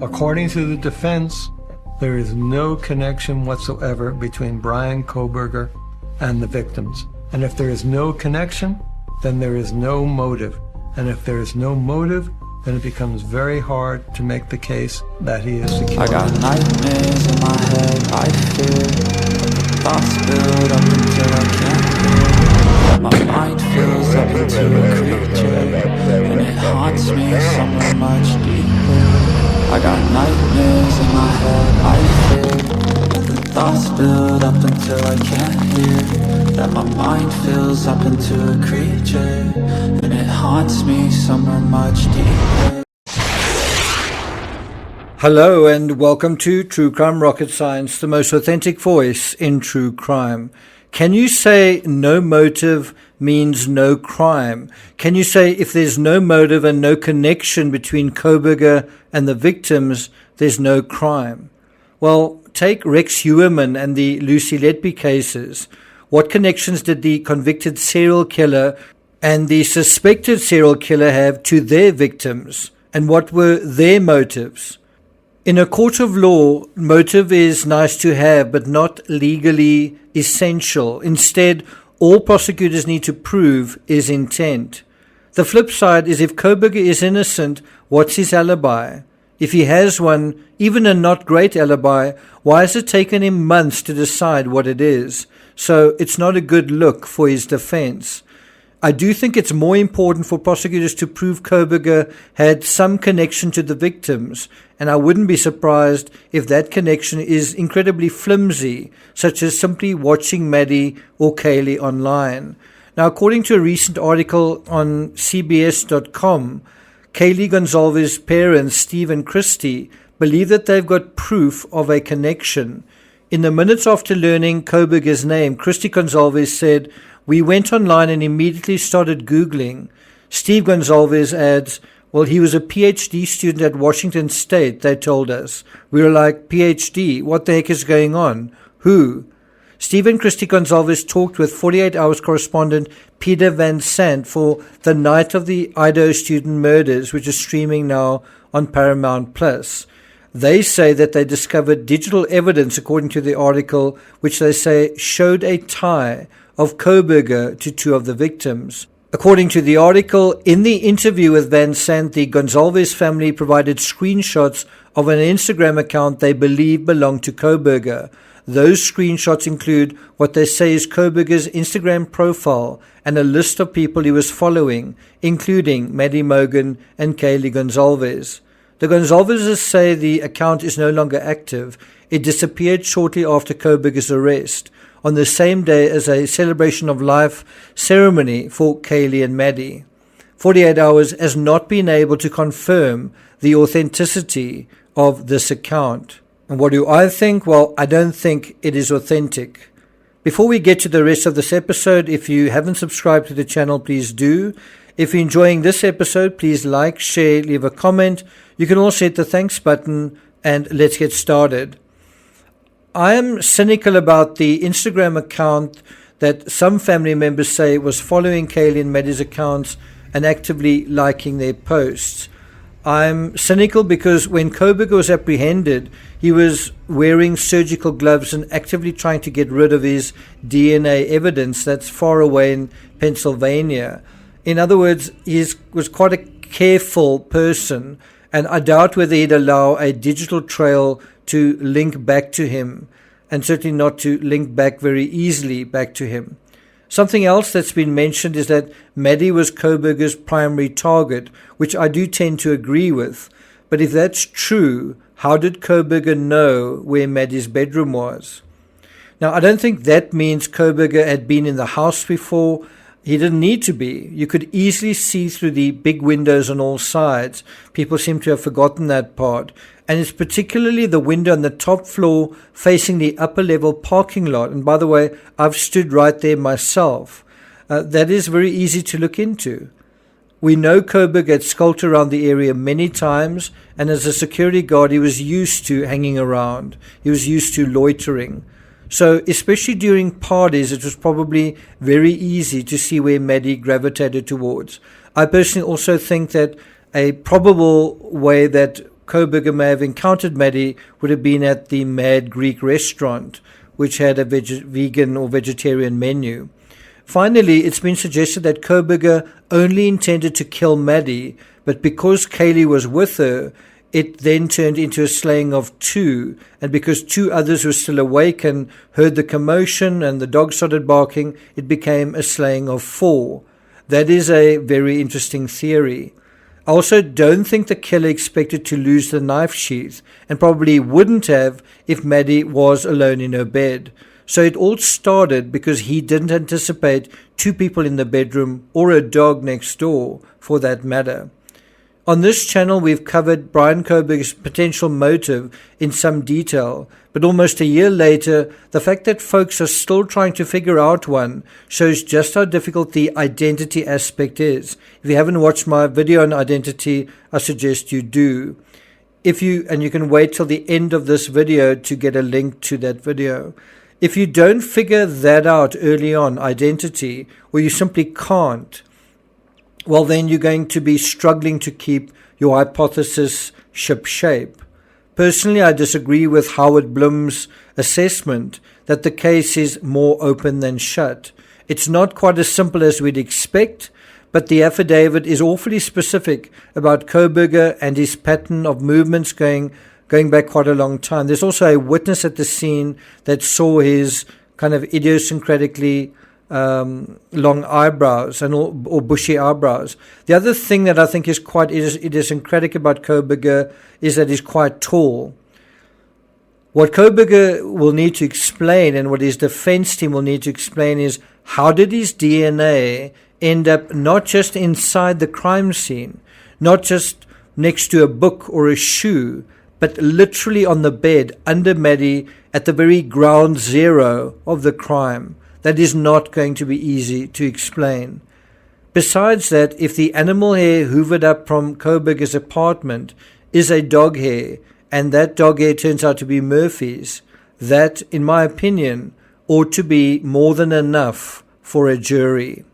According to the defense, there is no connection whatsoever between BRYAN KOHBERGER and the victims. And if there is no connection, then there is no motive. And if there is no motive, then it becomes very hard to make the case that he is the killer. I got nightmares in my head, I fear thoughts build up until I can't hear. My mind fills up into a creature, and it haunts me somewhere much deeper. I got nightmares in my head, I fear the thoughts build up until I can't hear. That my mind fills up into a creature, and it haunts me somewhere much deeper. Hello and welcome to True Crime Rocket Science, the most authentic voice in true crime. Can you say no motive means no crime? Can you say if there's no motive and no connection between KOHBERGER and the victims, there's no crime? Well, take Rex Heuermann and the Lucy Letby cases. What connections did the convicted serial killer and the suspected serial killer have to their victims? And what were their motives? In a court of law, motive is nice to have, but not legally essential. Instead, all prosecutors need to prove is intent. The flip side is if KOHBERGER is innocent, what's his alibi? If he has one, even a not great alibi, why has it taken him months to decide what it is? So it's not a good look for his defense. I do think it's more important for prosecutors to prove KOHBERGER had some connection to the victims, and I wouldn't be surprised if that connection is incredibly flimsy, such as simply watching Maddie or Kaylee online. Now, according to a recent article on CBS.com, Kaylee Gonzalez's parents, Steve and Christy, believe that they've got proof of a connection. In the minutes after learning KOHBERGER's name, Christy Gonzalez said, "We went online and immediately started Googling." Steve Gonzalez adds, "Well, he was a PhD student at Washington State, they told us. We were like, PhD, what the heck is going on? Who?" Steve and Christy Gonzalez talked with 48 Hours correspondent Peter Van Sant for the night of the Idaho student murders, which is streaming now on Paramount+. They say that they discovered digital evidence, according to the article, which they say showed a tie of KOHBERGER to two of the victims. According to the article, in the interview with Van Sant, the Gonzalez family provided screenshots of an Instagram account they believe belonged to KOHBERGER. Those screenshots include what they say is KOHBERGER's Instagram profile and a list of people he was following, including Maddie Mogen and Kaylee Gonzalez. The Gonzalezes say the account is no longer active. It disappeared shortly after KOHBERGER's arrest, on the same day as a celebration of life ceremony for Kaylee and Maddie. 48 Hours has not been able to confirm the authenticity of this account. And what do I think? Well, I don't think it is authentic. Before we get to the rest of this episode, if you haven't subscribed to the channel, please do. If you're enjoying this episode, please like, share, leave a comment. You can also hit the thanks button, and let's get started. I am cynical about the Instagram account that some family members say was following Kaylee and Maddie's accounts and actively liking their posts. I'm cynical because when KOHBERGER was apprehended, he was wearing surgical gloves and actively trying to get rid of his DNA evidence that's far away in Pennsylvania. In other words, he was quite a careful person, and I doubt whether he'd allow a digital trail to link back to him, and certainly not to link back very easily back to him. Something else that's been mentioned is that Maddie was KOHBERGER's primary target, which I do tend to agree with. But if that's true, how did KOHBERGER know where Maddie's bedroom was? Now, I don't think that means KOHBERGER had been in the house before. He didn't need to be. You could easily see through the big windows on all sides. People seem to have forgotten that part. And it's particularly the window on the top floor facing the upper level parking lot. And by the way, I've stood right there myself. That is very easy to look into. We know KOHBERGER had skulked around the area many times, and as a security guard, he was used to hanging around. He was used to loitering. So especially during parties, it was probably very easy to see where Maddie gravitated towards. I personally also think that a probable way that Kohberger may have encountered Maddie would have been at the Mad Greek restaurant, which had a vegan or vegetarian menu. Finally, it's been suggested that Kohberger only intended to kill Maddie, but because Kaylee was with her, it then turned into a slaying of two, and because two others were still awake and heard the commotion and the dog started barking, it became a slaying of four. That is a very interesting theory. I also don't think the killer expected to lose the knife sheath, and probably wouldn't have if Maddie was alone in her bed. So it all started because he didn't anticipate two people in the bedroom or a dog next door, for that matter. On this channel, we've covered BRYAN Kohberger's potential motive in some detail, but almost a year later, the fact that folks are still trying to figure out one shows just how difficult the identity aspect is. If you haven't watched my video on identity, I suggest you do. And you can wait till the end of this video to get a link to that video. If you don't figure that out early on, identity, or you simply can't, well, then you're going to be struggling to keep your hypothesis ship-shape. Personally, I disagree with Howard Blum's assessment that the case is more open than shut. It's not quite as simple as we'd expect, but the affidavit is awfully specific about Kohberger and his pattern of movements going back quite a long time. There's also a witness at the scene that saw his kind of idiosyncratically long eyebrows or bushy eyebrows. The other thing that I think is quite idiosyncratic about Kohberger is that he's quite tall. What Kohberger will need to explain, and what his defense team will need to explain, is how did his DNA end up not just inside the crime scene, not just next to a book or a shoe, but literally on the bed under Maddie at the very ground zero of the crime. That is not going to be easy to explain. Besides that, if the animal hair hoovered up from Kohberger's apartment is a dog hair, and that dog hair turns out to be Murphy's, that, in my opinion, ought to be more than enough for a jury.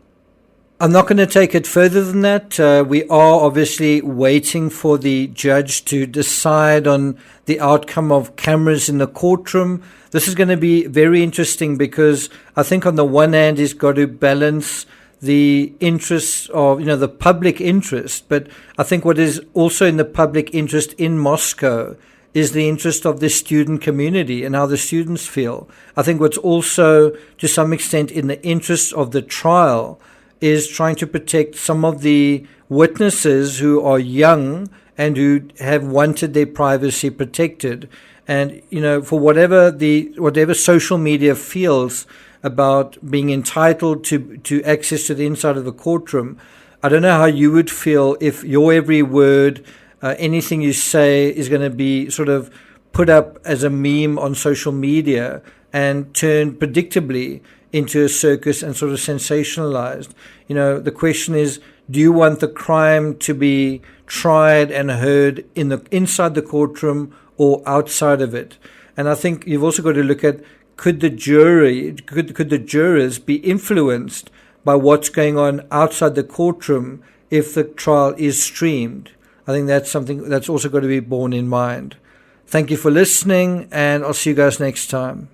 I'm not going to take it further than that. We are obviously waiting for the judge to decide on the outcome of cameras in the courtroom. This is going to be very interesting because I think on the one hand he's got to balance the interests of, the public interest, but I think what is also in the public interest in Moscow is the interest of the student community and how the students feel. I think what's also to some extent in the interest of the trial is trying to protect some of the witnesses who are young and who have wanted their privacy protected. And, for whatever social media feels about being entitled to access to the inside of the courtroom, I don't know how you would feel if your every word, anything you say is going to be sort of put up as a meme on social media and turned predictably into a circus and sort of sensationalized. The question is, do you want the crime to be tried and heard inside the courtroom or outside of it? And I think you've also got to look at, could the jurors be influenced by what's going on outside the courtroom if the trial is streamed? I think that's something that's also got to be borne in mind. Thank you for listening, and I'll see you guys next time.